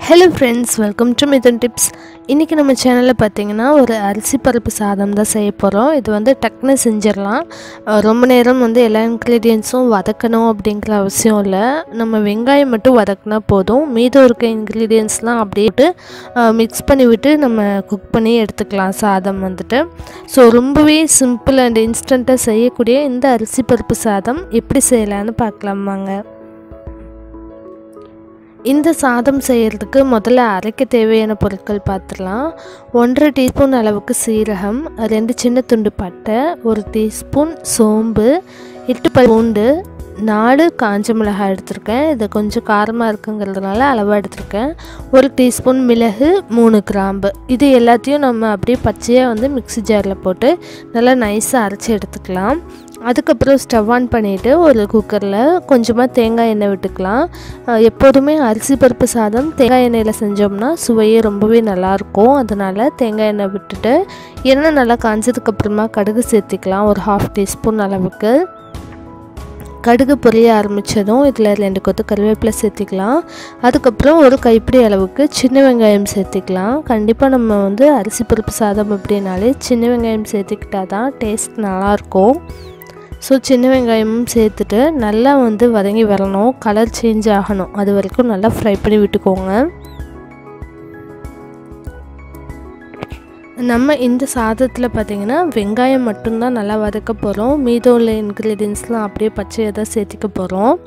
Hello friends, welcome to Mithuntips. இன்னைக்கு நம்ம சேனல்ல பாத்தீங்கன்னா ஒரு அரிசி பருப்பு சாதம் தான் செய்ய போறோம். இது வந்து டக்குனு செஞ்சிரலாம். ரொம்ப நேரம் வந்து எல்லா இன்கிரிடியன்ட்ஸும் வதக்கணும் அப்படிங்கற அவசியம் இல்ல. நம்ம வெங்காயம் மட்டும் வதக்கினா போதும். மீதம் இருக்க இன்கிரிடியன்ட்ஸ்லாம் அப்படியே மிக்ஸ் பண்ணி விட்டு நம்ம குக் பண்ணி எடுத்துக்கலாம் சாதம் வந்துட்டு. சோ ரொம்பவே சிம்பிள் அண்ட் இன்ஸ்டன்ட்டா செய்யக்கூடிய இந்த அரிசி பருப்பு சாதம் எப்படி செய்யலாம்னு பார்க்கலாம் வாங்க. இந்த சாதம் செய்யிறதுக்கு முதல்ல அரைக்க தேவையான பொருட்கள் பார்த்துடலாம். 1.5 டீஸ்பூன் அளவுக்கு சீரகம், 2 சின்ன துண்டு பட்டை, 1 டீஸ்பூன் சோம்பு, 8 பல் பூண்டு, 4 காஞ்ச மிளகாய் எடுத்திருக்கேன். இது கொஞ்சம் காரமாக இருக்குங்கிறதுனால அளவாக எடுத்திருக்கேன். 1 டீஸ்பூன் மிளகு, 3 கிராம்பு. இது எல்லாத்தையும் நம்ம அப்படியே பச்சையாக வந்து மிக்ஸி ஜாரில் போட்டு நல்லா நைஸாக அரைச்சி எடுத்துக்கலாம். அதுக்கப்புறம் ஸ்டவ் ஆன் பண்ணிவிட்டு ஒரு குக்கரில் கொஞ்சமாக தேங்காய் எண்ணெய் விட்டுக்கலாம். எப்போதுமே அரிசி பருப்பு சாதம் தேங்காய் எண்ணெயில் செஞ்சோம்னா சுவையே ரொம்பவே நல்லாயிருக்கும். அதனால் தேங்காய் எண்ணெய் விட்டுட்டு எண்ணெய் நல்லா காஞ்சதுக்கப்புறமா கடுகு சேர்த்திக்கலாம். ஒரு 1/2 டீஸ்பூன் அளவுக்கு. கடுகு பொரிய ஆரம்பித்ததும் இதில் 2 கொத்து கருவேப்பிலை சேர்த்திக்கலாம். அதுக்கப்புறம் ஒரு கைப்பிடி அளவுக்கு சின்ன வெங்காயம் சேர்த்திக்கலாம். கண்டிப்பாக நம்ம வந்து அரிசி பருப்பு சாதம் அப்படின்னாலே சின்ன வெங்காயம் சேர்த்துக்கிட்டா தான் டேஸ்ட் நல்லாயிருக்கும். ஸோ சின்ன வெங்காயமும் சேர்த்துட்டு நல்லா வந்து வதங்கி வரணும், கலர் சேஞ்ச் ஆகணும், அது வரைக்கும் நல்லா ஃப்ரை பண்ணி விட்டுக்கோங்க. நம்ம இந்த சாதத்தில் பார்த்திங்கன்னா வெங்காயம் மட்டும்தான் நல்லா வதக்க போகிறோம். மீதம் உள்ள இன்க்ரீடியன்ஸ்லாம் அப்படியே பச்சையாக தான் சேர்த்திக்க போகிறோம்.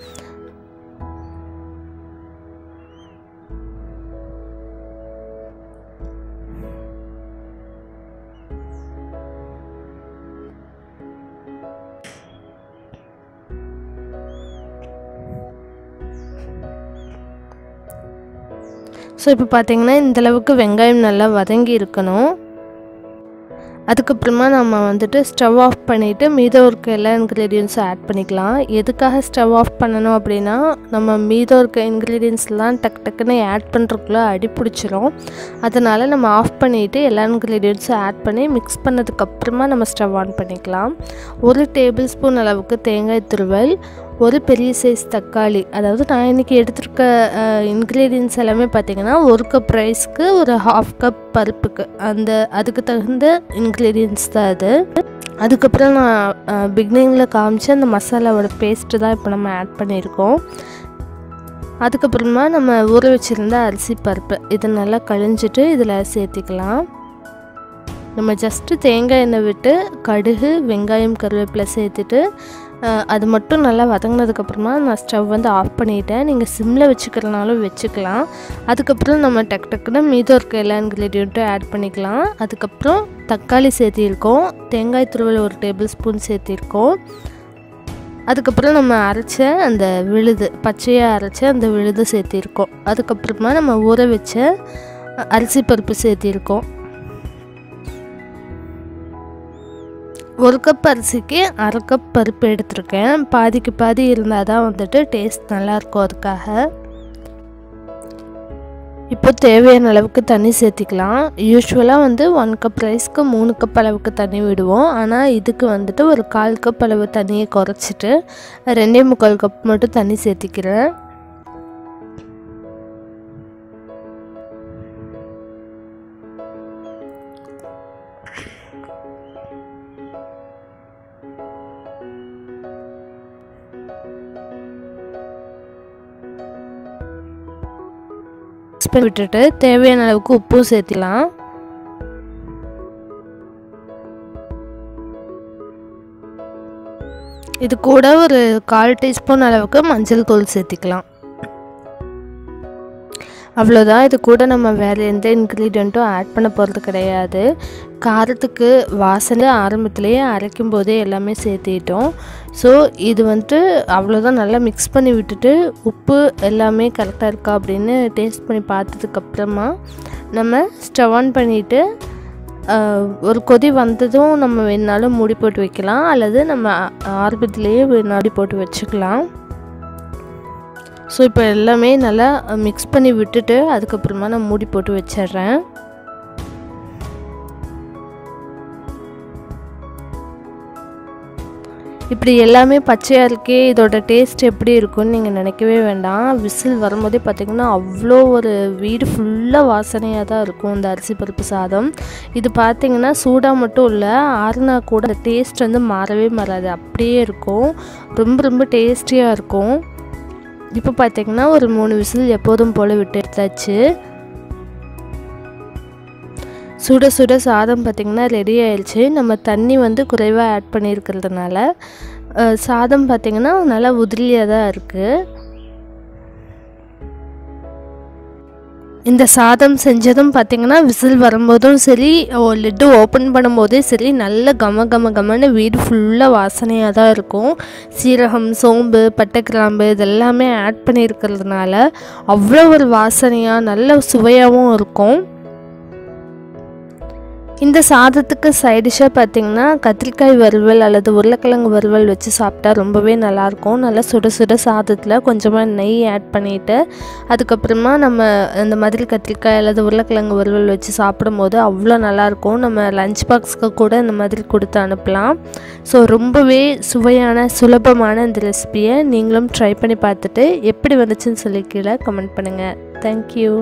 ஸோ இப்போ பார்த்திங்கன்னா இந்தளவுக்கு வெங்காயம் நல்லா வதங்கி இருக்கணும். அதுக்கப்புறமா நம்ம வந்துட்டு ஸ்டவ் ஆஃப் பண்ணிவிட்டு மீதம் இருக்க எல்லா இன்க்ரீடியன்ஸும் ஆட் பண்ணிக்கலாம். எதுக்காக ஸ்டவ் ஆஃப் பண்ணணும் அப்படின்னா நம்ம மீதம் இருக்க இன்க்ரீடியன்ஸ்லாம் டக்குன்னு ஆட் பண்ணுறதுக்குள்ளே அடி பிடிச்சிரும். அதனால் நம்ம ஆஃப் பண்ணிவிட்டு எல்லா இன்க்ரீடியன்ஸும் ஆட் பண்ணி மிக்ஸ் பண்ணதுக்கப்புறமா நம்ம ஸ்டவ் ஆன் பண்ணிக்கலாம். 1 டேபிள் ஸ்பூன் அளவுக்கு தேங்காய் துருவல், ஒரு பெரிய சைஸ் தக்காளி, அதாவது நான் இன்றைக்கி எடுத்துருக்க இன்க்ரீடியன்ஸ் எல்லாமே பார்த்திங்கன்னா 1 கப் ரைஸ்க்கு ஒரு 1/2 கப் பருப்புக்கு அதுக்கு தகுந்த இன்க்ரீடியன்ஸ் தான் அது. அதுக்கப்புறம் நான் பிகினிங்கில் காமிச்சு அந்த மசாலாவோட பேஸ்ட்டு தான் இப்போ நம்ம ஆட் பண்ணியிருக்கோம். அதுக்கப்புறமா நம்ம ஊற வச்சுருந்த அரிசி பருப்பு இதை நல்லா கழிஞ்சிட்டு இதில் சேர்த்திக்கலாம். நம்ம ஜஸ்ட்டு தேங்காய் எண்ணெய் விட்டு கடுகு, வெங்காயம், கருவேப்பிலை சேர்த்துட்டு அது மட்டும் நல்லா வதங்கினதுக்கப்புறமா நான் ஸ்டவ் வந்து ஆஃப் பண்ணிவிட்டேன். நீங்கள் சிம்மில் வச்சுக்கிறனாலும் வச்சுக்கலாம். அதுக்கப்புறம் நம்ம டக்குன்னு மீதம் இருக்க எல்லா இன்க்ரீடியண்ட்டும் ஆட் பண்ணிக்கலாம். அதுக்கப்புறம் தக்காளி சேர்த்திருக்கோம், தேங்காய் துருவல் 1 டேபிள் ஸ்பூன் சேர்த்திருக்கோம். அதுக்கப்புறம் நம்ம அரைச்ச அந்த விழுது, பச்சையாக அரைச்ச அந்த விழுது சேர்த்திருக்கோம். அதுக்கப்புறமா நம்ம ஊற வச்ச அரிசி பருப்பு சேர்த்திருக்கோம். 1 கப் அரிசிக்கு 1/2 கப் பருப்பு எடுத்திருக்கேன். பாதிக்கு பாதி இருந்தால் தான் வந்துட்டு டேஸ்ட் நல்லாயிருக்கும். அதுக்காக இப்போ தேவையான அளவுக்கு தண்ணி சேர்த்திக்கலாம். யூஸ்வலாக வந்து 1 கப் ரைஸ்க்கு 3 கப் அளவுக்கு தண்ணி விடுவோம். ஆனால் இதுக்கு வந்துட்டு ஒரு 1/4 கப் அளவு தண்ணியை குறைச்சிட்டு 2.25 கப் மட்டும் தண்ணி சேர்த்திக்கிறேன். விட்டுட்டு தேவையான அளவுக்கு உப்பும் சேர்த்திக்கலாம். இது கூட ஒரு 1/4 டீஸ்பூன் அளவுக்கு மஞ்சள் தூள் சேர்த்திக்கலாம். அவ்வளோதான். இது கூட நம்ம வேறு எந்த இன்க்ரீடியண்ட்டும் ஆட் பண்ண போகிறது கிடையாது. காரத்துக்கு வாசனை ஆரம்பத்துலேயே அரைக்கும் போதே எல்லாமே சேர்த்திட்டோம். ஸோ இது வந்துட்டு அவ்வளோதான். நல்லா மிக்ஸ் பண்ணி விட்டுட்டு உப்பு எல்லாமே கரெக்டாக இருக்கா அப்படின்னு டேஸ்ட் பண்ணி பார்த்ததுக்கப்புறமா நம்ம ஸ்டவ் ஆன் பண்ணிவிட்டு ஒரு கொதி வந்ததும் நம்ம வேணாலும் மூடி போட்டு வைக்கலாம், அல்லது நம்ம ஆரம்பத்துலேயே மூடி போட்டு வச்சுக்கலாம். ஸோ இப்போ எல்லாமே நல்லா மிக்ஸ் பண்ணி விட்டுட்டு அதுக்கப்புறமா நான் மூடி போட்டு வச்சிடுறேன். இப்படி எல்லாமே பச்சையாக இருக்கே, இதோட டேஸ்ட் எப்படி இருக்குன்னு நீங்கள் நினைக்கவே வேண்டாம். விசில் வரும்போதே பார்த்திங்கன்னா அவ்வளோ ஒரு வீடு ஃபுல்லாக வாசனையாக தான் இருக்கும் இந்த அரிசி பருப்பு சாதம். இது பார்த்திங்கன்னா சூடாக மட்டும் இல்லை, ஆறுனா கூட அந்த டேஸ்ட் வந்து மாறவே மாறாது, அப்படியே இருக்கும். ரொம்ப ரொம்ப டேஸ்டியாக இருக்கும். இப்போ பார்த்திங்கன்னா ஒரு 3 விசில் எப்போதும் போல் விட்டு எடுத்தாச்சு. சுட சுட சாதம் பார்த்திங்கன்னா ரெடி ஆயிடுச்சு. நம்ம தண்ணி வந்து குறைவாக ஆட் பண்ணியிருக்கிறதுனால சாதம் பார்த்திங்கன்னா நல்லா உதிரியாக தான் இருக்குது. இந்த சாதம் செஞ்சதும் பார்த்திங்கன்னா விசில் வரும்போதும் சரி, லிட்டு ஓப்பன் பண்ணும்போதே சரி, நல்ல கமன்னு வீடு ஃபுல்லாக வாசனையாக தான் இருக்கும். சீரகம், சோம்பு, பட்டை, கிராம்பு இதெல்லாமே ஆட் பண்ணியிருக்கிறதுனால அவ்வளோ ஒரு வாசனையாக நல்ல சுவையாகவும் இருக்கும். இந்த சாதத்துக்கு சைடிஷாக பார்த்திங்கன்னா கத்திரிக்காய் வறுவல் அல்லது உருளைக்கிழங்கு வறுவல் வச்சு சாப்பிட்டா ரொம்பவே நல்லாயிருக்கும். நல்லா சுட சுட சாதத்தில் கொஞ்சமாக நெய் ஆட் பண்ணிவிட்டு அதுக்கப்புறமா நம்ம இந்த மாதிரி கத்திரிக்காய் அல்லது உருளைக்கிழங்கு வறுவல் வச்சு சாப்பிடும்போது அவ்வளோ நல்லாயிருக்கும். நம்ம லஞ்ச் பாக்ஸ்க்கு கூட இந்த மாதிரி கொடுத்து அனுப்பலாம். ஸோ ரொம்பவே சுவையான சுலபமான இந்த ரெசிபியை நீங்களும் ட்ரை பண்ணி பார்த்துட்டு எப்படி வந்துச்சுன்னு சொல்லி கீழே கமெண்ட் பண்ணுங்கள். தேங்க்யூ.